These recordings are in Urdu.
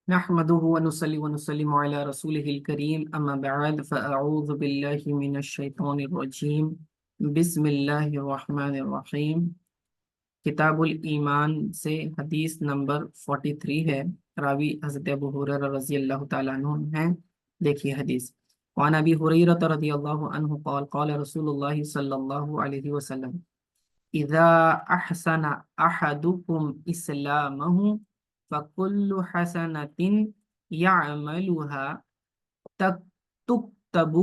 نحمده ونصلي ونسلم على رسوله الكريم أما بعد فأعوذ بالله من الشيطان الرجيم بسم الله الرحمن الرحیم۔ کتاب الایمان سے حدیث نمبر 43 ہے۔ راوی حضرت ابو ہریرہ رضی اللہ تعالیٰ عنہ ہیں۔ دیکھیے حدیث، وعن ابی ہریرہ رضی اللہ عنہ قال قال رسول اللہ صلی اللہ علیہ وسلم اذا احسن احدکم اسلامہ فَكُلُّ حَسَنَةٍ يَعْمَلُهَا تُكْتَبُ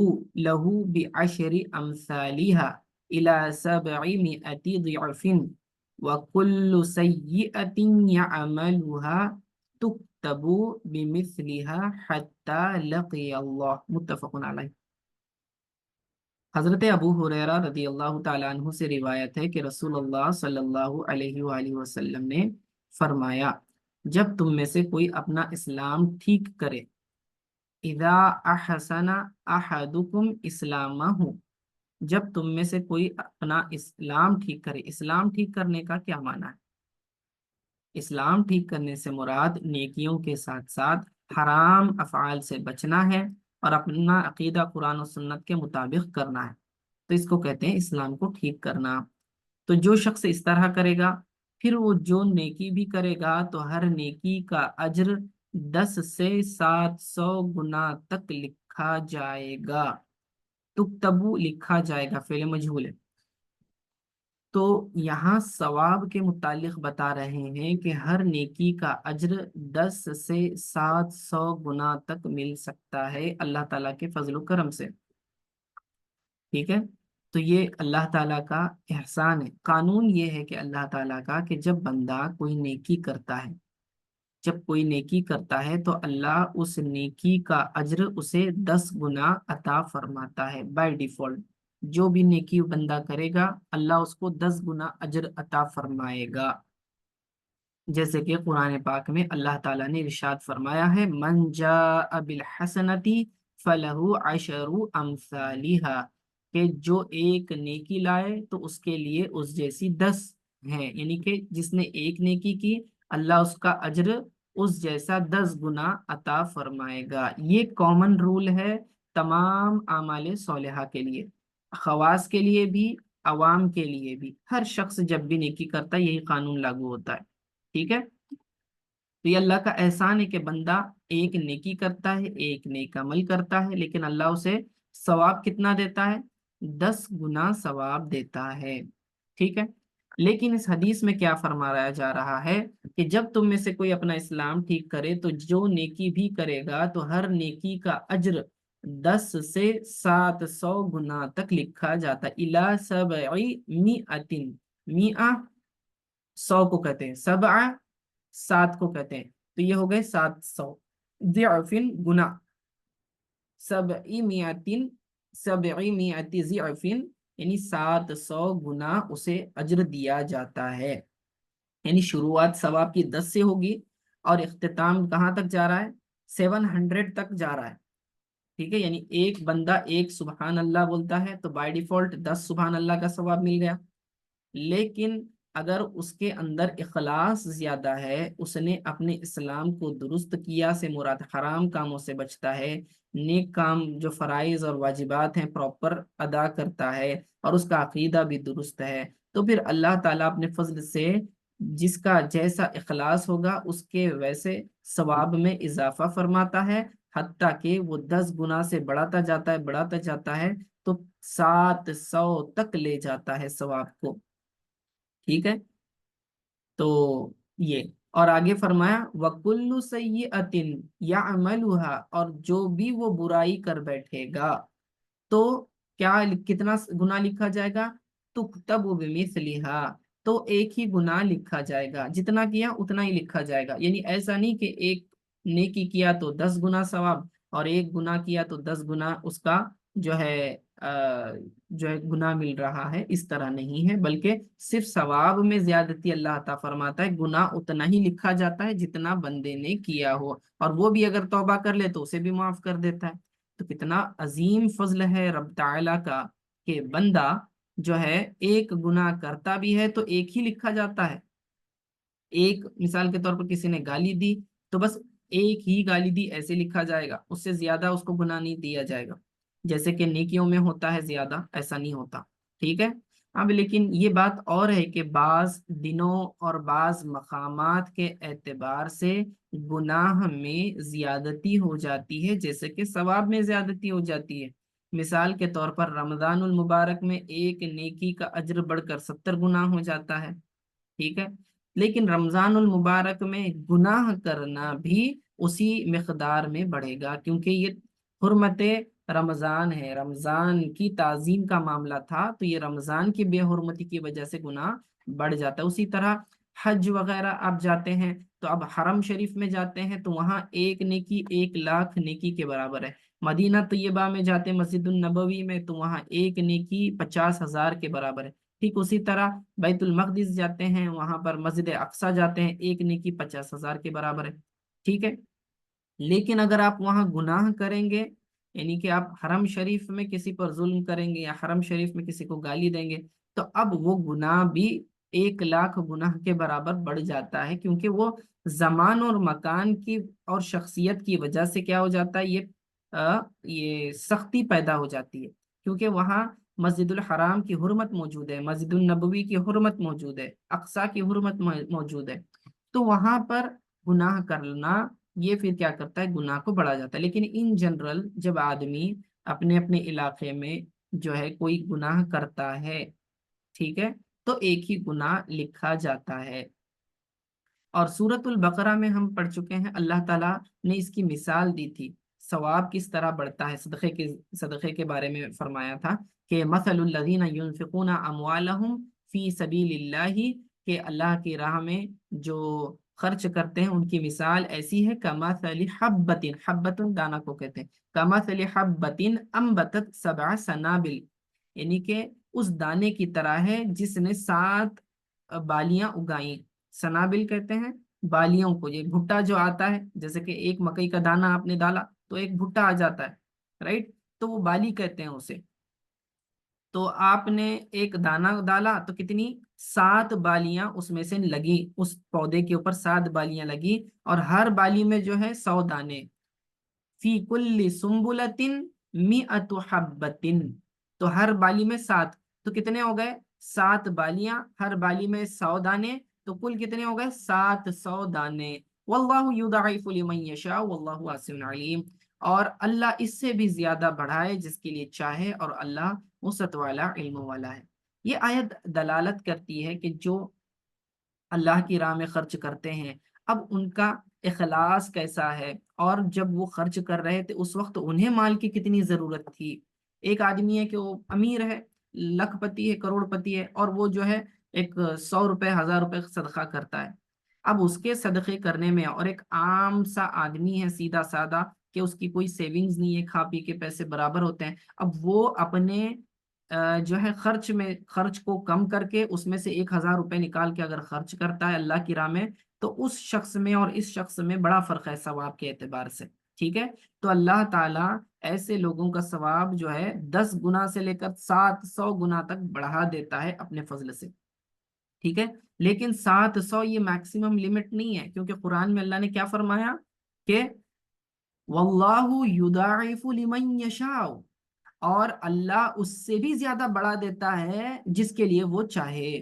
لَهُ بِعَشْرِ أَمْثَالِهَا إِلَى 700 ضِعْفٍ وَكُلُّ سَيِّئَةٍ يَعْمَلُهَا تُكْتَبُ بِمِثْلِهَا حَتَّى لَقِيَ اللَّهِ متفق علیہ۔ حضرت ابو ہریرہ رضی اللہ تعالیٰ عنہ سے روایت ہے کہ رسول اللہ صلی اللہ علیہ وآلہ وسلم نے فرمایا، جب تم میں سے کوئی اپنا اسلام ٹھیک کرے، اذا احسن احدکم اسلامہ، جب تم میں سے کوئی اپنا اسلام ٹھیک کرے۔ اسلام ٹھیک کرنے کا کیا معنی ہے؟ اسلام ٹھیک کرنے سے مراد نیکیوں کے ساتھ ساتھ حرام افعال سے بچنا ہے اور اپنا عقیدہ قرآن و سنت کے مطابق کرنا ہے، تو اس کو کہتے ہیں اسلام کو ٹھیک کرنا۔ تو جو شخص اس طرح کرے گا، پھر وہ جو نیکی بھی کرے گا تو ہر نیکی کا اجر 10 سے 700 گنا تک لکھا جائے گا۔ تکتبو لکھا جائے گا، فعل مجہول ہے۔ تو یہاں ثواب کے متعلق بتا رہے ہیں کہ ہر نیکی کا اجر 10 سے 700 گنا تک مل سکتا ہے اللہ تعالیٰ کے فضل و کرم سے، ٹھیک ہے؟ تو یہ اللہ تعالیٰ کا احسان ہے۔ قانون یہ ہے کہ اللہ تعالیٰ کا کہ جب بندہ کوئی نیکی کرتا ہے، جب کوئی نیکی کرتا ہے تو اللہ اس نیکی کا اجر اسے 10 گنا عطا فرماتا ہے بائی ڈیفالٹ۔ جو بھی نیکی بندہ کرے گا اللہ اس کو 10 گنا اجر عطا فرمائے گا، جیسے کہ قرآن پاک میں اللہ تعالیٰ نے ارشاد فرمایا ہے، من جاء بالحسنۃ فلہ عشر امثالھا، کہ جو ایک نیکی لائے تو اس کے لیے اس جیسی 10 ہیں، یعنی کہ جس نے ایک نیکی کی اللہ اس کا اجر اس جیسا 10 گنا عطا فرمائے گا۔ یہ کامن رول ہے تمام اعمال صالحہ کے لیے، خواص کے لیے بھی، عوام کے لیے بھی۔ ہر شخص جب بھی نیکی کرتا ہے یہی قانون لاگو ہوتا ہے، ٹھیک ہے؟ تو یہ اللہ کا احسان ہے کہ بندہ ایک نیکی کرتا ہے، ایک نیک عمل کرتا ہے، لیکن اللہ اسے ثواب کتنا دیتا ہے؟ 10 گنا ثواب دیتا ہے، ٹھیک ہے؟ لیکن اس حدیث میں کیا فرمایا جا رہا ہے کہ جب تم میں سے کوئی اپنا اسلام ٹھیک کرے تو جو نیکی بھی کرے گا تو ہر نیکی کا اجر 10 سے 700 گنا تک لکھا جاتا ہے۔ الی 700، میہ 100 کو کہتے ہیں، 7 کو کہتے ہیں، تو یہ ہو گئے 700 ضعفن گنا، 700 ضعفن یعنی 700 گنا اسے اجر دیا جاتا ہے۔ یعنی شروعات ثواب کی 10 سے ہوگی اور اختتام کہاں تک جا رہا ہے؟ 700 تک جا رہا ہے، ٹھیک ہے؟ یعنی ایک بندہ ایک سبحان اللہ بولتا ہے تو بائی ڈیفالٹ 10 سبحان اللہ کا ثواب مل گیا، لیکن اگر اس کے اندر اخلاص زیادہ ہے، اس نے اپنے اسلام کو درست کیا سے مراد حرام کاموں سے بچتا ہے، نیک کام جو فرائض اور واجبات ہیں پراپر ادا کرتا ہے اور اس کا عقیدہ بھی درست ہے، تو پھر اللہ تعالیٰ اپنے فضل سے جس کا جیسا اخلاص ہوگا اس کے ویسے ثواب میں اضافہ فرماتا ہے، حتیٰ کہ وہ 10 گنا سے بڑھاتا جاتا ہے تو 700 تک لے جاتا ہے ثواب کو، ٹھیک ہے؟ تو یہ، اور آگے فرمایا وَكُلُّ سَيِّئَةٍ يَعْمَلُهَا، اور جو بھی وہ برائی کر بیٹھے گا تو کتنا گناہ لکھا جائے گا؟ تُكْتَبُ بِمِثْلِهَا، تو ایک ہی گناہ لکھا جائے گا، جتنا کیا اتنا ہی لکھا جائے گا۔ یعنی ایسا نہیں کہ ایک نیکی کیا تو 10 گنا ثواب اور ایک گناہ کیا تو 10 گنا اس کا جو ہے گناہ مل رہا ہے، اس طرح نہیں ہے، بلکہ صرف ثواب میں زیادتی اللہ عطا فرماتا ہے، گناہ اتنا ہی لکھا جاتا ہے جتنا بندے نے کیا ہو، اور وہ بھی اگر توبہ کر لے تو اسے بھی معاف کر دیتا ہے۔ تو کتنا عظیم فضل ہے رب تعالیٰ کا کہ بندہ جو ہے ایک گناہ کرتا بھی ہے تو ایک ہی لکھا جاتا ہے۔ ایک مثال کے طور پر کسی نے گالی دی تو بس ایک ہی گالی دی ایسے لکھا جائے گا، اس سے زیادہ اس کو گناہ نہیں دیا جائے گا، جیسے کہ نیکیوں میں ہوتا ہے زیادہ، ایسا نہیں ہوتا، ٹھیک ہے۔ اب لیکن یہ بات اور ہے کہ بعض دنوں اور بعض مقامات کے اعتبار سے گناہ میں زیادتی ہو جاتی ہے، جیسے کہ ثواب میں زیادتی ہو جاتی ہے۔ مثال کے طور پر رمضان المبارک میں ایک نیکی کا اجر بڑھ کر 70 گناہ ہو جاتا ہے، ٹھیک ہے۔ لیکن رمضان المبارک میں گناہ کرنا بھی اسی مقدار میں بڑھے گا، کیونکہ یہ حرمت رمضان ہے، رمضان کی تعظیم کا معاملہ تھا، تو یہ رمضان کی بے حرمتی کی وجہ سے گناہ بڑھ جاتا ہے۔ اسی طرح حج وغیرہ آپ جاتے ہیں تو اب حرم شریف میں جاتے ہیں تو وہاں ایک نیکی 1 لاکھ نیکی کے برابر ہے۔ مدینہ طیبہ میں جاتے ہیں مسجد النبوی میں تو وہاں ایک نیکی 50,000 کے برابر ہے۔ ٹھیک اسی طرح بیت المقدس جاتے ہیں، وہاں پر مسجد اقصی جاتے ہیں، ایک نیکی 50,000 کے برابر ہے، ٹھیک ہے۔ لیکن اگر آپ وہاں گناہ کریں گے، یعنی کہ آپ حرم شریف میں کسی پر ظلم کریں گے یا حرم شریف میں کسی کو گالی دیں گے، تو اب وہ گناہ بھی 1 لاکھ گناہ کے برابر بڑھ جاتا ہے، کیونکہ وہ زمان اور مکان کی اور شخصیت کی وجہ سے کیا ہو جاتا ہے، یہ سختی پیدا ہو جاتی ہے، کیونکہ وہاں مسجد الحرام کی حرمت موجود ہے، مسجد النبوی کی حرمت موجود ہے، اقصی کی حرمت موجود ہے، تو وہاں پر گناہ کرنا یہ پھر کیا کرتا ہے، گناہ کو بڑھا جاتا ہے۔ لیکن ان جنرل جب آدمی اپنے اپنے علاقے میں جو ہے کوئی گناہ کرتا ہے، ٹھیک ہے، تو ایک ہی گناہ لکھا جاتا ہے۔ اور سورۃ البقرہ میں ہم پڑھ چکے ہیں، اللہ تعالیٰ نے اس کی مثال دی تھی، ثواب کس طرح بڑھتا ہے، صدقے کے بارے میں فرمایا تھا کہ مثل الذین ينفقون اموالهم فی سبیل اللہ، کہ اللہ کی راہ میں جو خرچ کرتے ہیں ان کی مثال ایسی ہے کمثل حبۃ، حبۃ دانہ کو کہتے ہیں، کمثل حبۃ انبتت 7 سنابل، یعنی کہ اس دانے کی طرح ہے جس نے 7 بالیاں اگائیں۔ سنابل کہتے ہیں بالیوں کو، یہ بھٹا جو آتا ہے، جیسے کہ ایک مکئی کا دانہ آپ نے ڈالا تو ایک بھٹا آ جاتا ہے، رائٹ، تو وہ بالی کہتے ہیں اسے۔ تو آپ نے ایک دانہ ڈالا تو کتنی 7 بالیاں اس میں سے لگی، اس پودے کے اوپر 7 بالیاں لگی، اور ہر بالی میں جو ہے 100 دانے، فی کل سنبلۃ مئۃ حبۃ، تو ہر بالی میں 7، تو کتنے ہو گئے 7 بالیاں، ہر بالی میں 100 دانے، تو کل کتنے ہو گئے 700 دانے۔ واللہ یضاعف لمن یشاء واللہ واسع علیم، اور اللہ اس سے بھی زیادہ بڑھائے جس کے لیے چاہے، اور اللہ وسعت والا، علم والا ہے۔ یہ آیت دلالت کرتی ہے کہ جو اللہ کی راہ میں خرچ کرتے ہیں، اب ان کا اخلاص کیسا ہے، اور جب وہ خرچ کر رہے تھے اس وقت انہیں مال کی کتنی ضرورت تھی۔ ایک آدمی ہے کہ وہ امیر ہے، لکھ پتی ہے، کروڑ پتی ہے، اور وہ جو ہے ایک 100 روپے 1000 روپے صدقہ کرتا ہے۔ اب اس کے صدقے کرنے میں اور ایک عام سا آدمی ہے سیدھا سادہ کہ اس کی کوئی سیونگز نہیں ہے، کھا پی کے پیسے برابر ہوتے ہیں، اب وہ اپنے جو ہے خرچ کو کم کر کے اس میں سے 1000 روپے نکال کے اگر خرچ کرتا ہے اللہ کی راہ میں، تو اس شخص میں اور اس شخص میں بڑا فرق ہے ثواب کے اعتبار سے، ٹھیک ہے۔ تو اللہ تعالیٰ ایسے لوگوں کا ثواب جو ہے 10 گنا سے لے کر 700 گنا تک بڑھا دیتا ہے اپنے فضل سے، ٹھیک ہے۔ لیکن 700 یہ میکسیمم لمٹ نہیں ہے، کیونکہ قرآن میں اللہ نے کیا فرمایا کہ واللہ یضاعف لمن یشاء، اور اللہ اس سے بھی زیادہ بڑھا دیتا ہے جس کے لیے وہ چاہے،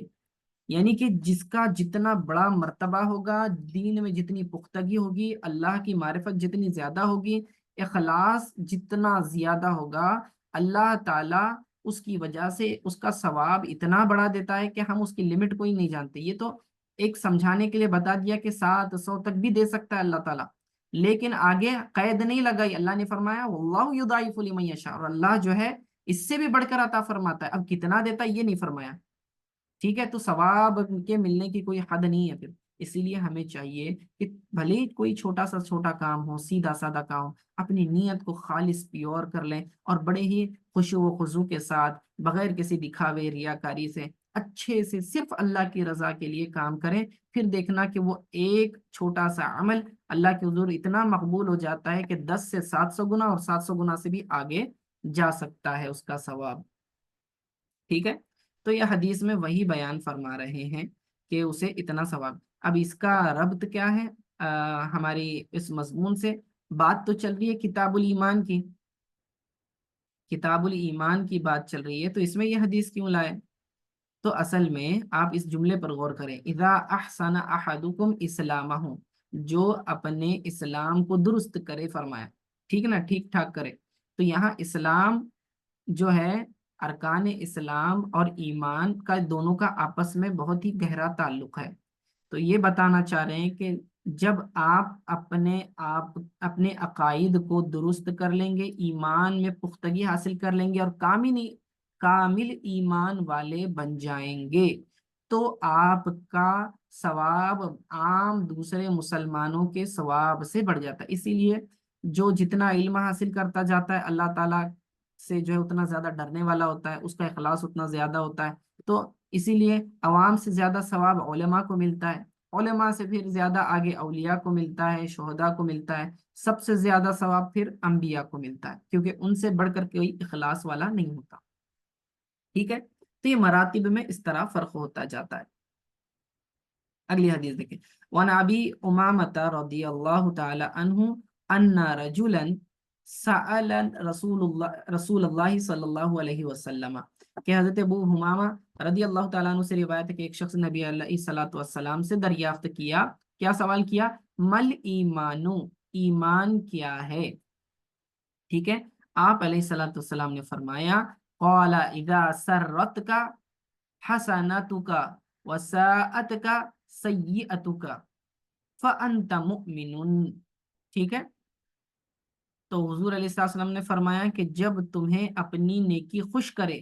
یعنی کہ جس کا جتنا بڑا مرتبہ ہوگا، دین میں جتنی پختگی ہوگی، اللہ کی معرفت جتنی زیادہ ہوگی، اخلاص جتنا زیادہ ہوگا، اللہ تعالیٰ اس کی وجہ سے اس کا ثواب اتنا بڑھا دیتا ہے کہ ہم اس کی لمٹ کو ہی نہیں جانتے۔ یہ تو ایک سمجھانے کے لیے بتا دیا کہ 700 تک بھی دے سکتا ہے اللہ تعالیٰ، لیکن آگے قید نہیں لگائی، اللہ نے فرمایا واللہ یضاعف لمن یشاء، اور اللہ جو ہے اس سے بھی بڑھ کر عطا فرماتا ہے، اب کتنا دیتا ہے یہ نہیں فرمایا، ٹھیک ہے۔ تو ثواب کے ملنے کی کوئی حد نہیں ہے پھر، اسی لیے ہمیں چاہیے کہ بھلے ہی کوئی چھوٹا سا چھوٹا کام ہو، سیدھا سادہ کام ہو، اپنی نیت کو خالص پیور کر لیں، اور بڑے ہی خشوع و خضوع کے ساتھ، بغیر کسی دکھاوے ریاکاری سے، اچھے سے صرف اللہ کی رضا کے لیے کام کریں، پھر دیکھنا کہ وہ ایک چھوٹا سا عمل اللہ کے حضور اتنا مقبول ہو جاتا ہے کہ 10 سے 700 گنا اور 700 گنا سے بھی آگے جا سکتا ہے اس کا ثواب، ٹھیک ہے۔ تو یہ حدیث میں وہی بیان فرما رہے ہیں کہ اسے اتنا ثواب۔ اب اس کا ربط کیا ہے ہماری اس مضمون سے بات تو چل رہی ہے کتاب الایمان کی، کتاب الایمان کی بات چل رہی ہے، تو اس میں یہ حدیث کیوں لائے؟ تو اصل میں آپ اس جملے پر غور کریں، اذا احسن احدکم اسلامہ، جو اپنے اسلام کو درست کرے، فرمایا ٹھیک نا، ٹھیک ٹھاک کرے۔ تو یہاں اسلام جو ہے، ارکان اسلام اور ایمان کا، دونوں کا آپس میں بہت ہی گہرا تعلق ہے۔ تو یہ بتانا چاہ رہے ہیں کہ جب آپ اپنے عقائد کو درست کر لیں گے، ایمان میں پختگی حاصل کر لیں گے اور کامل ایمان والے بن جائیں گے، تو آپ کا ثواب عام دوسرے مسلمانوں کے ثواب سے بڑھ جاتا ہے۔ اسی لیے جو جتنا علم حاصل کرتا جاتا ہے اللہ تعالیٰ سے جو ہے اتنا زیادہ ڈرنے والا ہوتا ہے، اس کا اخلاص اتنا زیادہ ہوتا ہے۔ تو اسی لیے عوام سے زیادہ ثواب علماء کو ملتا ہے، علماء سے پھر زیادہ آگے اولیاء کو ملتا ہے، شہداء کو ملتا ہے، سب سے زیادہ ثواب پھر انبیاء کو ملتا ہے، کیونکہ ان سے بڑھ کر کوئی اخلاص والا نہیں ہوتا۔ ٹھیک ہے، تو یہ مراتب میں اس طرح فرق ہوتا جاتا ہے۔ اگلی حدیث دیکھیں، وعن ابی امامۃ رضی اللہ تعالی عنہ ان رجلا سأل رسول اللہ صلی اللہ علیہ وسلم، کہ حضرت ابو امامہ رضی اللہ تعالیٰ عنہ سے روایت ہے کہ ایک شخص نبی علیہ الصلوۃ والسلام سے دریافت کیا، کیا سوال کیا؟ مل ایمانو، ایمان کیا ہے؟ ٹھیک ہے، آپ علیہ الصلوۃ والسلام نے فرمایا، قال اذا سرتک حسنتک وساءتک سیئتک فانت مؤمن۔ ٹھیک ہے، تو حضور علیہ السلام نے فرمایا کہ جب تمہیں اپنی نیکی خوش کرے،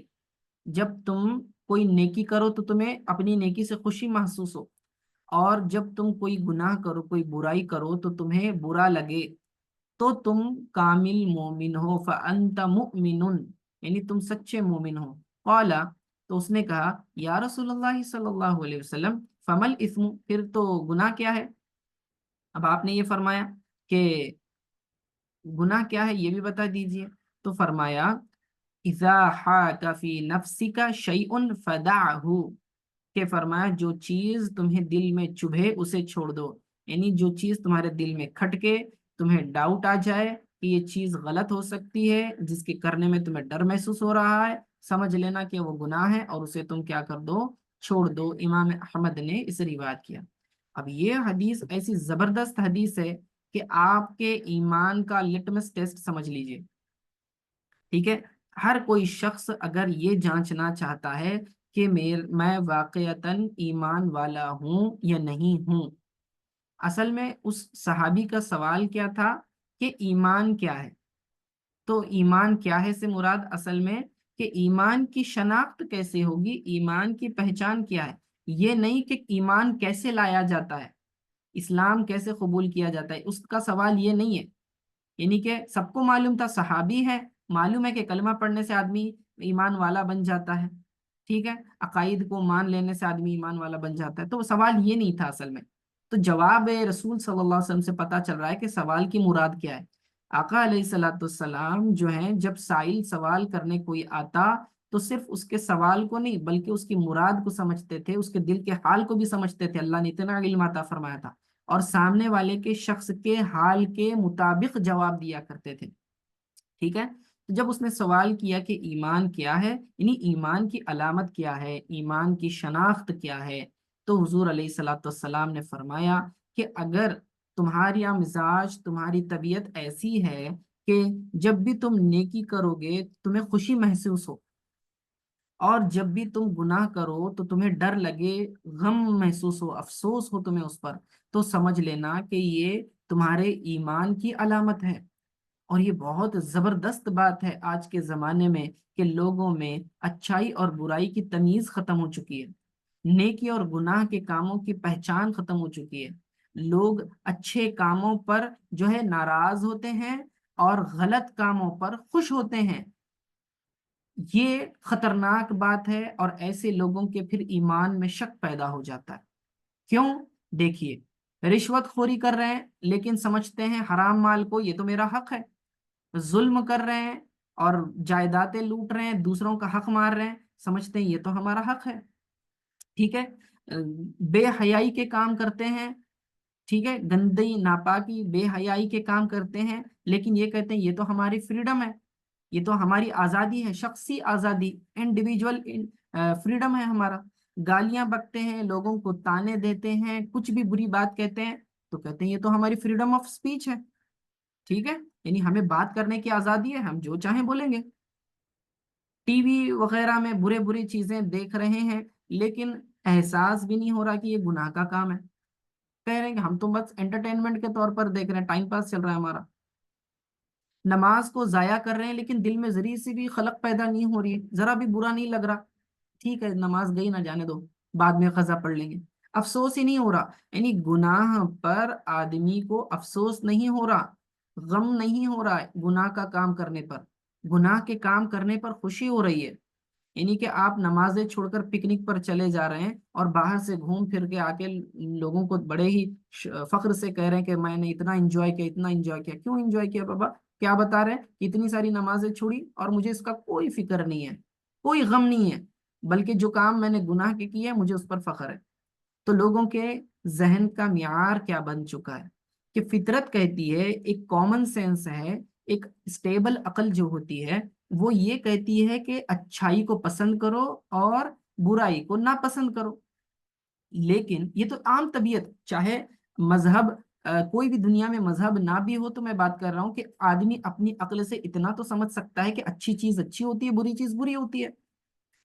جب تم کوئی نیکی کرو تو تمہیں اپنی نیکی سے خوشی محسوس ہو، اور جب تم کوئی گناہ کرو، کوئی برائی کرو تو تمہیں برا لگے، تو تم کامل مومن ہو، فَأَنْتَ مُؤْمِنٌ، یعنی تم سچے مومن ہو۔ قال، تو اس نے کہا، یا رسول اللہ صلی اللہ علیہ وسلم، فَمَا الْإِثْمُ، پھر تو گناہ کیا ہے؟ اب آپ نے یہ فرمایا کہ گناہ کیا ہے، یہ بھی بتا دیجئے۔ تو فرمایا، اذا حاک فی نفسک شیء فدعہ، کہ فرمایا جو چیز تمہیں دل میں چبھے اسے چھوڑ دو، یعنی جو چیز تمہارے دل میں کھٹکے، تمہیں ڈاؤٹ آ جائے کہ یہ چیز غلط ہو سکتی ہے، جس کے کرنے میں تمہیں ڈر محسوس ہو رہا ہے، سمجھ لینا کہ وہ گناہ ہے اور اسے تم کیا کر دو؟ چھوڑ دو۔ امام احمد نے اسے روایت کیا۔ اب یہ حدیث ایسی زبردست حدیث ہے کہ آپ کے ایمان کا لٹمس ٹیسٹ سمجھ لیجئے۔ ٹھیک ہے، ہر کوئی شخص اگر یہ جانچنا چاہتا ہے کہ میں واقعتاً ایمان والا ہوں یا نہیں ہوں، اصل میں اس صحابی کا سوال کیا تھا کہ ایمان کیا ہے؟ تو ایمان کیا ہے سے مراد اصل میں کہ ایمان کی شناخت کیسے ہوگی، ایمان کی پہچان کیا ہے، یہ نہیں کہ ایمان کیسے لایا جاتا ہے، اسلام کیسے قبول کیا جاتا ہے، اس کا سوال یہ نہیں ہے۔ یعنی کہ سب کو معلوم تھا، صحابی ہے، معلوم ہے کہ کلمہ پڑھنے سے آدمی ایمان والا بن جاتا ہے، ٹھیک ہے، عقائد کو مان لینے سے آدمی ایمان والا بن جاتا ہے، تو سوال یہ نہیں تھا اصل میں۔ تو جواب رسول صلی اللہ علیہ وسلم سے پتہ چل رہا ہے کہ سوال کی مراد کیا ہے۔ آقا علیہ الصلوۃ والسلام جو ہیں، جب سائل سوال کرنے کوئی آتا تو صرف اس کے سوال کو نہیں بلکہ اس کی مراد کو سمجھتے تھے، اس کے دل کے حال کو بھی سمجھتے تھے، اللہ نے اتنا علم عطا فرمایا تھا، اور سامنے والے کے شخص کے حال کے مطابق جواب دیا کرتے تھے۔ ٹھیک ہے، تو جب اس نے سوال کیا کہ ایمان کیا ہے، یعنی ایمان کی علامت کیا ہے، ایمان کی شناخت کیا ہے، تو حضور علیہ الصلوۃ والسلام نے فرمایا کہ اگر تمہاری مزاج، تمہاری طبیعت ایسی ہے کہ جب بھی تم نیکی کرو گے تمہیں خوشی محسوس ہو، اور جب بھی تم گناہ کرو تو تمہیں ڈر لگے، غم محسوس ہو، افسوس ہو تمہیں اس پر، تو سمجھ لینا کہ یہ تمہارے ایمان کی علامت ہے۔ اور یہ بہت زبردست بات ہے آج کے زمانے میں کہ لوگوں میں اچھائی اور برائی کی تمیز ختم ہو چکی ہے، نیکی اور گناہ کے کاموں کی پہچان ختم ہو چکی ہے، لوگ اچھے کاموں پر جو ہے ناراض ہوتے ہیں اور غلط کاموں پر خوش ہوتے ہیں۔ یہ خطرناک بات ہے، اور ایسے لوگوں کے پھر ایمان میں شک پیدا ہو جاتا ہے۔ کیوں؟ دیکھیے، رشوت خوری کر رہے ہیں لیکن سمجھتے ہیں حرام مال کو یہ تو میرا حق ہے، ظلم کر رہے ہیں اور جائیدادیں لوٹ رہے ہیں، دوسروں کا حق مار رہے ہیں، سمجھتے ہیں یہ تو ہمارا حق ہے، ٹھیک ہے، بے حیائی کے کام کرتے ہیں، ٹھیک ہے، گندی ناپاکی بے حیائی کے کام کرتے ہیں، لیکن یہ کہتے ہیں یہ تو ہماری فریڈم ہے، یہ تو ہماری آزادی ہے، شخصی آزادی، انڈیویجول فریڈم ہے ہمارا۔ گالیاں بکتے ہیں، لوگوں کو تانے دیتے ہیں، کچھ بھی بری بات کہتے ہیں، تو کہتے ہیں یہ تو ہماری فریڈم آف سپیچ ہے، ٹھیک ہے، یعنی ہمیں بات کرنے کی آزادی ہے، ہم جو چاہیں بولیں گے۔ ٹی وی وغیرہ میں برے برے چیزیں دیکھ رہے ہیں، لیکن احساس بھی نہیں ہو رہا کہ یہ گناہ کا کام ہے، کہہ رہے ہیں کہ ہم تو بس انٹرٹینمنٹ کے طور پر دیکھ رہے ہیں، ٹائم پاس چل رہا ہے ہمارا۔ نماز کو ضائع کر رہے ہیں، لیکن دل میں ذری سی بھی خلق پیدا نہیں ہو رہی ہے، ذرا بھی برا نہیں لگ رہا، ٹھیک ہے نماز گئی نہ جانے دو، بعد میں قضا پڑھ لیں گے، افسوس ہی نہیں ہو رہا۔ یعنی گناہ پر آدمی کو افسوس نہیں ہو رہا، غم نہیں ہو رہا ہے گناہ کا کام کرنے پر، گناہ کے کام کرنے پر خوشی ہو رہی ہے۔ یعنی کہ آپ نمازیں چھوڑ کر پکنک پر چلے جا رہے ہیں اور باہر سے گھوم پھر کے آ کے لوگوں کو بڑے ہی فخر سے کہہ رہے ہیں کہ میں نے اتنا انجوائے کیا، اتنا انجوائے کیا۔ کیوں انجوائے کیا بابا؟ کیا بتا رہے ہیں کہ اتنی ساری نمازیں چھوڑی اور مجھے اس کا کوئی فکر نہیں ہے، کوئی غم نہیں ہے، بلکہ جو کام میں نے گناہ کے کیے مجھے اس پر فخر ہے۔ تو لوگوں کے ذہن کا معیار کیا بن چکا ہے کہ فطرت کہتی ہے، ایک کامن سینس ہے، ایک اسٹیبل عقل جو ہوتی ہے وہ یہ کہتی ہے کہ اچھائی کو پسند کرو اور برائی کو ناپسند کرو۔ لیکن یہ تو عام طبیعت، چاہے مذہب کوئی بھی دنیا میں مذہب نہ بھی ہو، تو میں بات کر رہا ہوں کہ آدمی اپنی عقل سے اتنا تو سمجھ سکتا ہے کہ اچھی چیز اچھی ہوتی ہے، بری چیز بری ہوتی ہے۔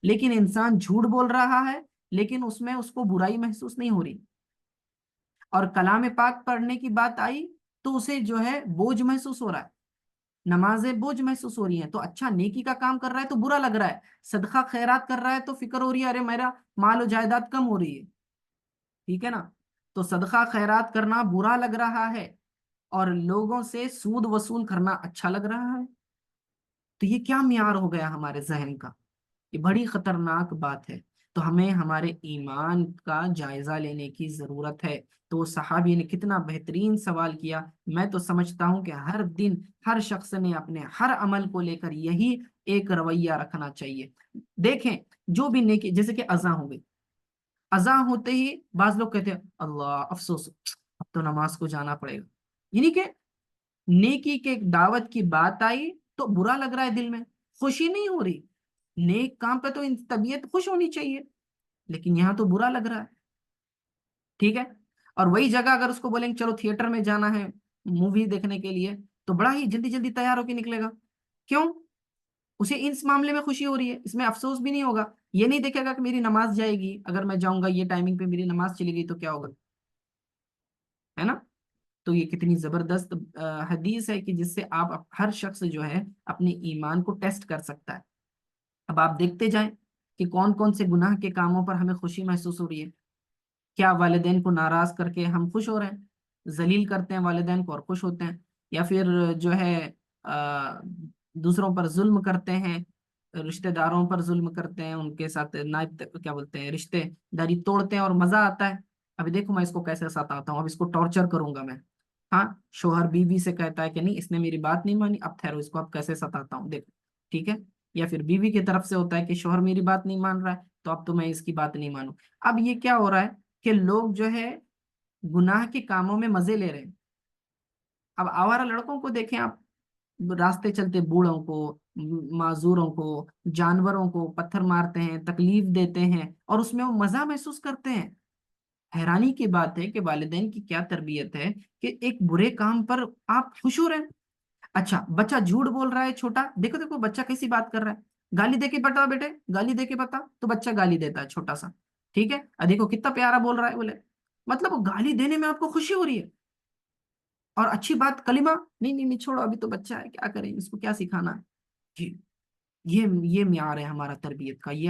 لیکن انسان جھوٹ بول رہا ہے، لیکن اس میں اس کو برائی محسوس نہیں ہو رہی، اور کلام پاک پڑھنے کی بات آئی تو اسے جو ہے بوجھ محسوس ہو رہا ہے، نمازیں بوجھ محسوس ہو رہی ہیں، تو اچھا نیکی کا کام کر رہا ہے تو برا لگ رہا ہے، صدقہ خیرات کر رہا ہے تو فکر ہو رہی ہے ارے میرا مال و جائیداد کم ہو رہی ہے، ٹھیک ہے نا؟ تو صدقہ خیرات کرنا برا لگ رہا ہے اور لوگوں سے سود وصول کرنا اچھا لگ رہا ہے، تو یہ کیا معیار ہو گیا ہمارے ذہن کا؟ یہ بڑی خطرناک بات ہے۔ تو ہمیں ہمارے ایمان کا جائزہ لینے کی ضرورت ہے۔ تو صحابی نے کتنا بہترین سوال کیا، میں تو سمجھتا ہوں کہ ہر دن ہر شخص نے اپنے ہر عمل کو لے کر یہی ایک رویہ رکھنا چاہیے۔ دیکھیں جو بھی نیکی، جیسے کہ اذان ہو گئی، اذان ہوتے ہی بعض لوگ کہتے ہیں اللہ افسوس، اب تو نماز کو جانا پڑے گا، یعنی کہ نیکی کے دعوت کی بات آئی تو برا لگ رہا ہے، دل میں خوشی نہیں ہو رہی۔ نیک کام پہ تو طبیعت خوش ہونی چاہیے، لیکن یہاں تو برا لگ رہا ہے، ٹھیک ہے؟ اور وہی جگہ اگر اس کو بولیں گے چلو تھیٹر میں جانا ہے مووی دیکھنے کے لیے، تو بڑا ہی جلدی جلدی تیار ہو کے نکلے گا، کیوں؟ اسے اس معاملے میں خوشی ہو رہی ہے، اس میں افسوس بھی نہیں ہوگا، یہ نہیں دیکھے گا کہ میری نماز جائے گی، اگر میں جاؤں گا یہ ٹائمنگ پہ میری نماز چلی گئی تو کیا ہوگا، ہے نا؟ تو یہ کتنی زبردست حدیث ہے کہ جس سے آپ ہر شخص جو ہے اپنے ایمان کو ٹیسٹ کر سکتا ہے۔ اب آپ دیکھتے جائیں کہ کون کون سے گناہ کے کاموں پر ہمیں خوشی محسوس ہو رہی ہے۔ کیا والدین کو ناراض کر کے ہم خوش ہو رہے ہیں، ذلیل کرتے ہیں والدین کو اور خوش ہوتے ہیں، یا پھر جو ہے دوسروں پر ظلم کرتے ہیں، رشتہ داروں پر ظلم کرتے ہیں، ان کے ساتھ کیا بولتے ہیں رشتے داری توڑتے ہیں اور مزہ آتا ہے، ابھی دیکھو میں اس کو کیسے ستاتا ہوں، اب اس کو ٹارچر کروں گا میں۔ ہاں، شوہر بیوی سے کہتا ہے کہ نہیں اس نے میری بات نہیں مانی، اب ٹھہرو اس کو اب کیسے ستاتا ہوں دیکھو، ٹھیک ہے؟ یا پھر بیوی کی طرف سے ہوتا ہے کہ شوہر میری بات نہیں مان رہا ہے تو اب تو میں اس کی بات نہیں مانوں۔ اب یہ کیا ہو رہا ہے کہ لوگ جو ہے گناہ کے کاموں میں مزے لے رہے ہیں۔ اب آوارہ لڑکوں کو دیکھیں آپ، راستے چلتے بوڑھوں کو، معذوروں کو، جانوروں کو پتھر مارتے ہیں، تکلیف دیتے ہیں اور اس میں وہ مزہ محسوس کرتے ہیں۔ حیرانی کی بات ہے کہ والدین کی کیا تربیت ہے کہ ایک برے کام پر آپ خوش ہو رہے ہیں۔ اچھا بچہ جھوٹ بول رہا ہے چھوٹا، دیکھو دیکھو بچہ کیسی بات کر رہا ہے، گالی دے کے بتا بیٹے، گالی دے کے بتا، تو بچہ گالی دیتا ہے چھوٹا سا، ٹھیک ہے؟ دیکھو کتنا پیارا بول رہا ہے بولے، مطلب وہ گالی دینے میں آپ کو خوشی ہو رہی ہے، اور اچھی بات کلمہ نہیں نہیں نہیں چھوڑو ابھی تو بچہ ہے کیا کریں اس کو کیا سکھانا ہے جی۔ یہ معیار ہے ہمارا تربیت کا، یہ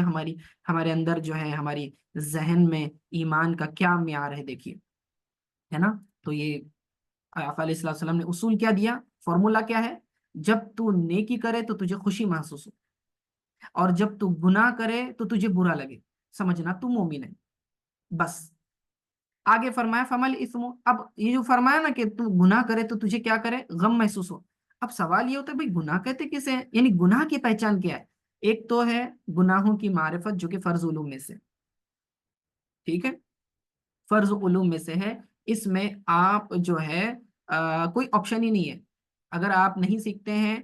ہمارے اندر جو ہے ہماری ذہن میں ایمان کا کیا معیار ہے دیکھیے، ہے نا؟ تو یہ آقا علیہ الصلوۃ والسلام نے اصول کیا دیا، فارمولا کیا ہے؟ جب تو نیکی کرے تو تجھے خوشی محسوس ہو، اور جب تو گناہ کرے تو تجھے برا لگے، سمجھنا تو مومن ہے، بس۔ آگے فرمایا فمل اسم، اب یہ جو فرمایا نا کہ تو گناہ کرے تو تجھے کیا کرے، غم محسوس ہو۔ اب سوال یہ ہوتا ہے بھائی گناہ کہتے کسے ہیں، یعنی گناہ کی پہچان کیا ہے؟ ایک تو ہے گناہوں کی معرفت جو کہ فرض علوم میں سے، ٹھیک ہے، فرض علوم میں سے ہے اس میں آپ جو ہے کوئی آپشن ہی نہیں ہے. اگر آپ نہیں سیکھتے ہیں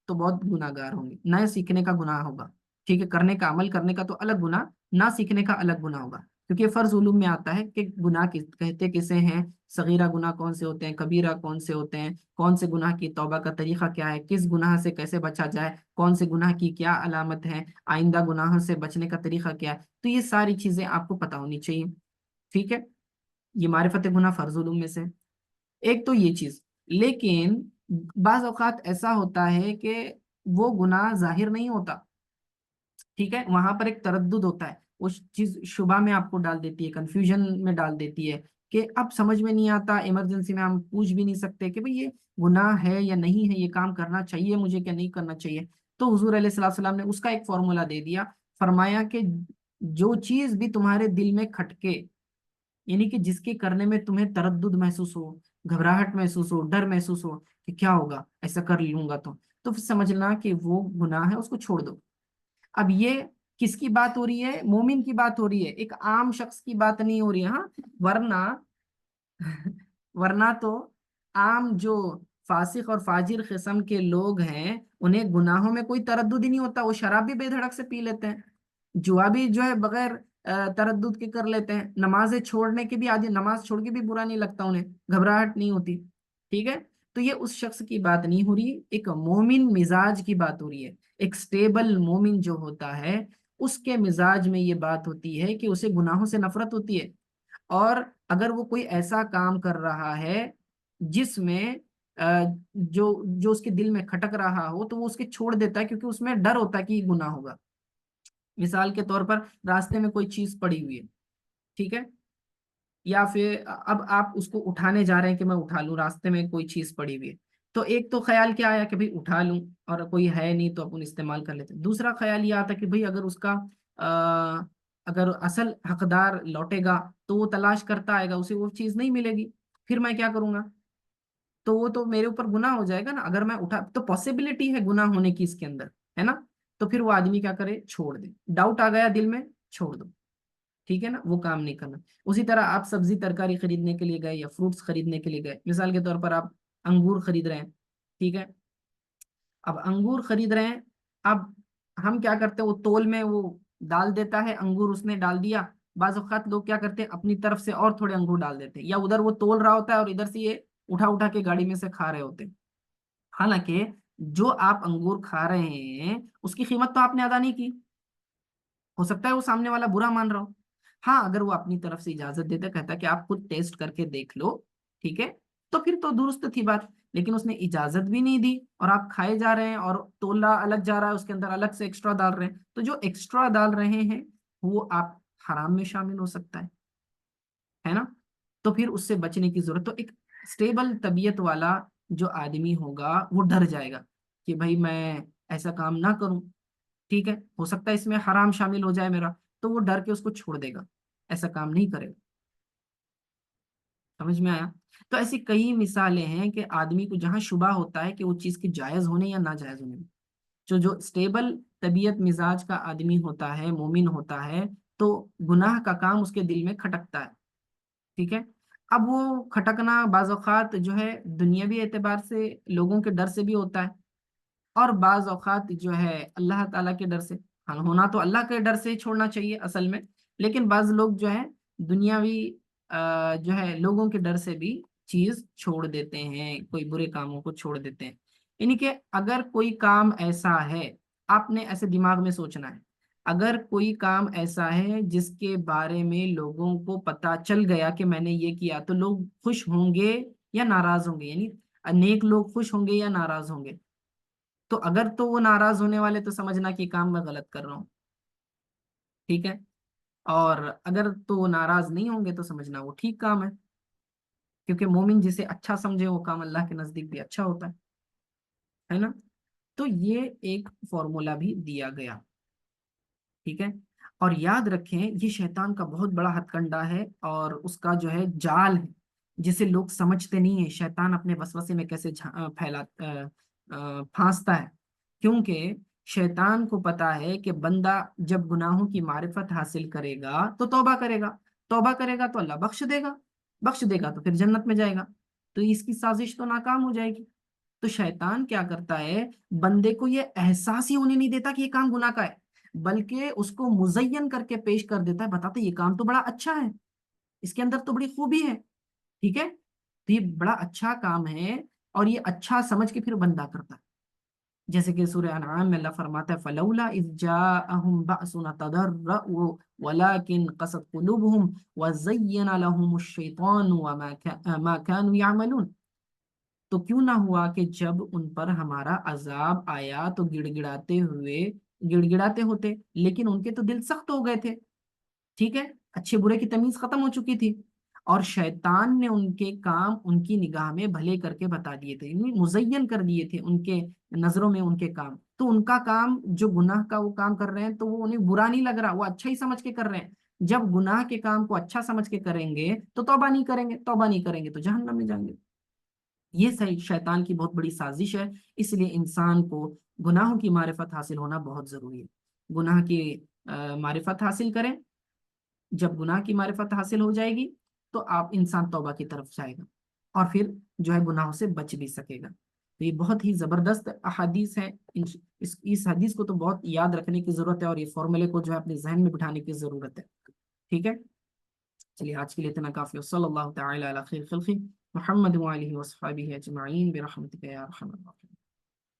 تو بہت گناہ گار ہوں گے. نہ سیکھنے کا گناہ ہوگا، ٹھیک ہے، کرنے کا عمل کرنے کا تو الگ گناہ، نہ سیکھنے کا الگ گناہ ہوگا. کیونکہ فرض علوم میں آتا ہے کہ گناہ کہتے کسے ہیں، صغیرہ گناہ کون سے ہوتے ہیں، کبیرہ کون سے ہوتے ہیں، کون سے گناہ کی توبہ کا طریقہ کیا ہے، کس گناہ سے کیسے بچا جائے، کون سے گناہ کی کیا علامت ہے، آئندہ گناہوں سے بچنے کا طریقہ کیا ہے. تو یہ ساری چیزیں آپ کو پتہ ہونی چاہیے. ٹھیک ہے، یہ معرفت گناہ فرض علوم میں سے ایک تو یہ چیز. لیکن بعض اوقات ایسا ہوتا ہے کہ وہ گناہ ظاہر نہیں ہوتا. ٹھیک ہے، وہاں پر ایک تردد ہوتا ہے، وہ چیز شبہ میں آپ کو ڈال دیتی ہے، کنفیوژن میں ڈال دیتی ہے کہ اب سمجھ میں نہیں آتا. ایمرجنسی میں ہم پوچھ بھی نہیں سکتے کہ بھئی یہ گناہ ہے یا نہیں ہے، یہ کام کرنا چاہیے مجھے کہ نہیں کرنا چاہیے. تو حضور علیہ الصلوۃ والسلام نے اس کا ایک فارمولا دے دیا. فرمایا کہ جو چیز بھی تمہارے دل میں کھٹکے، یعنی کہ جس کے کرنے میں تمہیں تردد محسوس ہو، گھبراہٹ محسوس ہو، ڈر محسوس ہو کہ کیا ہوگا ایسا کر لوں گا تو پھر سمجھنا کہ وہ گناہ ہے، اس کو چھوڑ دو. اب یہ کس کی بات ہو رہی ہے؟ مومن کی بات ہو رہی ہے، ایک عام شخص کی بات نہیں ہو رہی ہے. ہاں، ورنہ ورنہ تو عام جو فاسق اور فاجر قسم کے لوگ ہیں انہیں گناہوں میں کوئی تردد ہی نہیں ہوتا. وہ شراب بھی بے دھڑک سے پی لیتے ہیں، جوا بھی جو ہے بغیر تردد کے کر لیتے ہیں، نمازیں چھوڑنے کے بھی، آج نماز چھوڑ کے بھی برا نہیں لگتا انہیں، گھبراہٹ نہیں ہوتی. ٹھیک ہے، تو یہ اس شخص کی بات نہیں ہو رہی، ایک مومن مزاج کی بات ہو رہی ہے. ایک سٹیبل مومن جو ہوتا ہے اس کے مزاج میں یہ بات ہوتی ہے کہ اسے گناہوں سے نفرت ہوتی ہے. اور اگر وہ کوئی ایسا کام کر رہا ہے جس میں جو جو اس کے دل میں کھٹک رہا ہو تو وہ اس کے چھوڑ دیتا ہے، کیونکہ اس میں ڈر ہوتا ہے کہ یہ گناہ ہوگا. مثال کے طور پر راستے میں کوئی چیز پڑی ہوئی ہے، ٹھیک ہے، یا پھر اب آپ اس کو اٹھانے جا رہے ہیں کہ میں اٹھا لوں، راستے میں کوئی چیز پڑی ہوئی ہے. تو ایک تو خیال کیا آیا کہ بھئی اٹھا لوں، اور کوئی ہے نہیں تو اپن استعمال کر لیتے ہیں. دوسرا خیال یہ آتا کہ بھئی اگر اس کا اگر اصل حقدار لوٹے گا تو وہ تلاش کرتا آئے گا، اسے وہ چیز نہیں ملے گی، پھر میں کیا کروں گا؟ تو وہ تو میرے اوپر گناہ ہو جائے گا نا. اگر میں اٹھا تو پاسبلٹی ہے گناہ ہونے کی اس کے اندر، ہے نا. تو پھر وہ آدمی کیا کرے؟ چھوڑ دے. ڈاؤٹ آ گیا دل میں، چھوڑ دو. ٹھیک ہے نا، وہ کام نہیں کرنا. اسی طرح آپ سبزی ترکاری خریدنے کے لیے گئے یا فروٹس خریدنے کے لیے گئے، مثال کے طور پر آپ انگور خرید رہے ہیں، ٹھیک ہے. اب انگور خرید رہے ہیں، اب ہم کیا کرتے ہیں، وہ تول میں وہ ڈال دیتا ہے انگور، اس نے ڈال دیا. بعض اوقات لوگ کیا کرتے ہیں اپنی طرف سے اور تھوڑے انگور ڈال دیتے ہیں، یا ادھر وہ تول رہا ہوتا ہے اور ادھر سے یہ اٹھا اٹھا کے گاڑی میں سے کھا رہے ہوتے ہیں. حالانکہ جو آپ انگور کھا رہے ہیں اس کی قیمت تو آپ نے ادا نہیں کی. ہو سکتا ہے وہ سامنے والا برا مان رہا ہو. ہاں، اگر وہ اپنی طرف سے اجازت دیتا، کہتا کہ آپ خود ٹیسٹ کر کے دیکھ لو، ٹھیک ہے، تو پھر تو درست تھی بات. لیکن اس نے اجازت بھی نہیں دی اور آپ کھائے جا رہے ہیں، اور تولا الگ جا رہا ہے، اس کے اندر الگ سے ایکسٹرا ڈال رہے ہیں. تو جو ایکسٹرا ڈال رہے ہیں وہ آپ حرام میں شامل ہو سکتا ہے نا. تو پھر اس سے بچنے کی ضرورت. تو ایک سٹیبل طبیعت والا جو آدمی ہوگا وہ ڈر جائے گا کہ بھائی میں ایسا کام نہ کروں، ٹھیک ہے، ہو سکتا ہے اس میں حرام شامل ہو جائے میرا. تو وہ ڈر کے اس کو چھوڑ دے گا، ایسا کام نہیں کرے گا. سمجھ میں آیا؟ تو ایسی کئی مثالیں ہیں کہ آدمی کو جہاں شبہ ہوتا ہے کہ وہ چیز کی جائز ہونے یا ناجائز ہونے میں، جو اسٹیبل طبیعت مزاج کا آدمی ہوتا ہے، مومن ہوتا ہے، تو گناہ کا کام اس کے دل میں کھٹکتا ہے. ٹھیک ہے، اب وہ کھٹکنا بعض اوقات جو ہے دنیاوی اعتبار سے لوگوں کے ڈر سے بھی ہوتا ہے، اور بعض اوقات جو ہے اللہ تعالیٰ کے ڈر سے. ہاں، ہونا تو اللہ کے ڈر سے ہی چھوڑنا چاہیے اصل میں، لیکن بعض لوگ جو ہے دنیاوی جو ہے لوگوں کے ڈر سے بھی چیز چھوڑ دیتے ہیں، کوئی برے کاموں کو چھوڑ دیتے ہیں. یعنی کہ اگر کوئی کام ایسا ہے، آپ نے ایسے دماغ میں سوچنا ہے، اگر کوئی کام ایسا ہے جس کے بارے میں لوگوں کو پتا چل گیا کہ میں نے یہ کیا، تو لوگ خوش ہوں گے یا ناراض ہوں گے؟ یعنی نیک لوگ خوش ہوں گے یا ناراض ہوں گے؟ تو اگر تو وہ ناراض ہونے والے تو سمجھنا کہ کام میں غلط کر رہا ہوں، ٹھیک ہے. اور اگر تو وہ ناراض نہیں ہوں گے تو سمجھنا وہ ٹھیک کام ہے، کیونکہ مومن جسے اچھا سمجھے وہ کام اللہ کے نزدیک بھی اچھا ہوتا ہے نا. تو یہ ایک فارمولا بھی دیا گیا، ٹھیک ہے. اور یاد رکھیں یہ شیطان کا بہت بڑا ہتھ کنڈا ہے، اور اس کا جو ہے جال ہے جسے لوگ سمجھتے نہیں ہیں. شیطان اپنے وسوسے میں کیسے پھانستا ہے، کیونکہ شیطان کو پتا ہے کہ بندہ جب گناہوں کی معرفت حاصل کرے گا تو توبہ کرے گا، توبہ کرے گا تو اللہ بخش دے گا. بخش دے گا تو پھر جنت میں جائے گا، تو اس کی سازش تو ناکام ہو جائے گی۔ تو شیطان کیا کرتا ہے، بندے کو یہ احساس ہی ہونے نہیں دیتا کہ یہ کام گناہ کا ہے، بلکہ اس کو مزین کر کے پیش کر دیتا ہے، بتاتے یہ کام تو بڑا اچھا ہے، اس کے اندر تو بڑی خوبی ہے، ٹھیک ہے، تو یہ بڑا اچھا کام ہے، اور یہ اچھا سمجھ کے پھر بندہ کرتا ہے۔ جیسے کہ سورہ انعام میں اللہ فرماتا ہے فلولا اذ جاءہم بأسنا تضرؤوا ولكن قست قلوبهم وزین لهم الشیطان ما كانوا يعملون، تو کیوں نہ ہوا کہ جب ان پر ہمارا عذاب آیا تو گڑ گڑاتے ہوتے، لیکن ان کے تو دل سخت ہو گئے تھے، ٹھیک ہے، اچھے برے کی تمیز ختم ہو چکی تھی، اور شیطان نے ان کے کام ان کی نگاہ میں بھلے کر کے بتا دیے تھے، یعنی مزین کر دیے تھے ان کے نظروں میں ان کے کام، تو ان کا کام جو گناہ کا وہ کام کر رہے ہیں تو وہ انہیں برا نہیں لگ رہا، وہ اچھا ہی سمجھ کے کر رہے ہیں۔ جب گناہ کے کام کو اچھا سمجھ کے کریں گے تو توبہ نہیں کریں گے، توبہ نہیں کریں گے تو جہنم میں جائیں گے۔ یہ صحیح شیطان کی بہت بڑی سازش ہے، اس لیے انسان کو گناہوں کی معرفت حاصل ہونا بہت ضروری ہے، گناہ کی معرفت حاصل کریں، جب گناہ کی معرفت حاصل ہو جائے گی تو آپ انسان توبہ کی طرف جائے گا، اور پھر جو ہے گناہوں سے بچ بھی سکے گا۔ تو یہ بہت ہی زبردست احادیث ہیں، اس حدیث کو تو بہت یاد رکھنے کی ضرورت ہے، اور یہ فارمولے کو جو ہے اپنے ذہن میں بٹھانے کی ضرورت ہے، ٹھیک ہے۔ چلیے آج کے لیے اتنا کافی، وصلی اللہ تعالی علی خیر خلقہ محمد وآلہ وصحبہ اجمعین برحمتک یا ارحم الراحمین۔